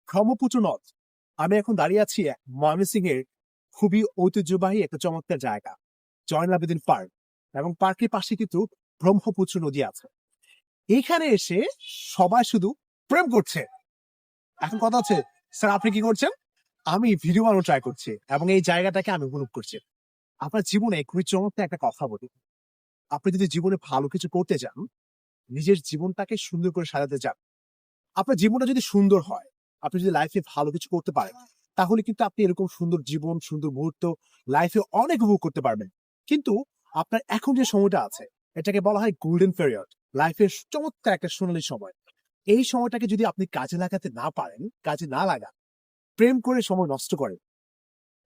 ব্রহ্মপুত্র নদ। আমি এখন দাঁড়িয়ে আছি ময়মনসিংহ এর খুবই ঐতিহ্যবাহী একটা চমৎকার জায়গা, জয়নুল আবেদীন পার্ক। এবং পার্কের পাশে কিন্তু ব্রহ্মপুত্র নদী আছে। এইখানে এসে সবাই শুধু প্রেম করছে। এখন কথা হচ্ছে, স্যার আপনি কি করছেন? আমি ভিডিও বানানো ট্রাই করছি এবং এই জায়গাটাকে আমি উপভোগ করছি। আপনার জীবনে খুবই চমৎকার একটা কথা বলি, আপনি যদি জীবনে ভালো কিছু করতে চান, নিজের জীবনটাকে সুন্দর করে সাজাতে চান, আপনার জীবনটা যদি সুন্দর হয়, আপনি যদি লাইফে ভালো কিছু করতে পারেন, তাহলে কিন্তু আপনি এরকম সুন্দর জীবন, সুন্দর মুহূর্ত লাইফে অনেক উপভোগ করতে পারবেন। কিন্তু আপনার এখন যে সময়টা আছে, এটাকে বলা হয় গোল্ডেন পিরিয়ড, লাইফের চমৎকার একটা সোনালী সময়। এই সময়টাকে যদি আপনি কাজে লাগাতে না পারেন, কাজে না লাগান, প্রেম করে সময় নষ্ট করেন,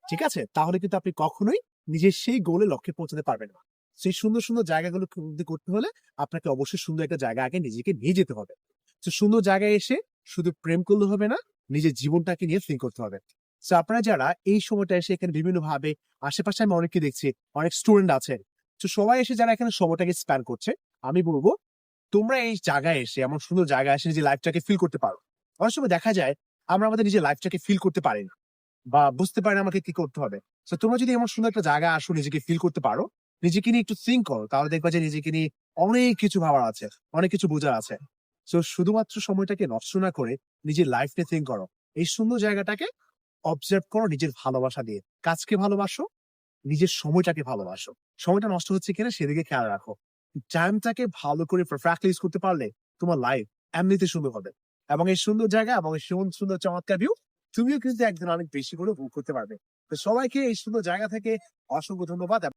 ঠিক আছে, তাহলে কিন্তু আপনি কখনোই নিজের সেই গোলে লক্ষ্যে পৌঁছাতে পারবেন না। সেই সুন্দর সুন্দর জায়গাগুলো করতে হলে আপনাকে অবশ্যই সুন্দর একটা জায়গা আগে নিজেকে নিয়ে যেতে হবে। তো সুন্দর জায়গায় এসে শুধু প্রেম করলে হবে না, নিজের জীবনটাকে নিয়ে থিঙ্ক করতে হবে। তো আপনারা যারা এই সময়টা এসে এখানে বিভিন্ন ভাবে, আশেপাশে আমি অনেককে দেখছি, অনেক স্টুডেন্ট আছে, তো সবাই এসে যারা এখানে সময়টাকে স্পেন্ড করছে, আমি বলবো তোমরা এই জায়গায় এসে, এমন সুন্দর জায়গায় এসে নিজের লাইফটাকে ফিল করতে পারো। অনেক সময় দেখা যায় আমরা আমাদের নিজের লাইফটাকে ফিল করতে পারি না বা বুঝতে পারি না আমাকে কি করতে হবে। তো তোমরা যদি এমন সুন্দর একটা জায়গায় আসো, নিজেকে ফিল করতে পারো, নিজেকে নিয়ে একটু থিঙ্ক করো, তাহলে দেখবা যে নিজেকে নিয়ে অনেক কিছু ভাবার আছে, অনেক কিছু বোঝার আছে। তো শুধুমাত্র সময়টাকে নষ্ট না করে নিজের লাইফ নিয়ে থিঙ্ক করো, এই সুন্দর জায়গাটাকে অবজার্ভ করো নিজের ভালোবাসা দিয়ে। কাজকে ভালোবাসো, নিজের সময়টাকে ভালোবাসো। সময়টা নষ্ট হচ্ছে কিনা সেদিকে খেয়াল রাখো। টাইমটাকে ভালো করে পারফেক্টলি ইউজ করতে পারলে তোমার লাইফ এমনিতে সুন্দর হবে। এবং এই সুন্দর জায়গা এবং এই সুন্দর চমৎকার ভিউ তুমিও কিন্তু একদিন অনেক বেশি করে উপভোগ করতে পারবে। তো সবাইকে এই সুন্দর জায়গা থেকে অসংখ্য ধন্যবাদ।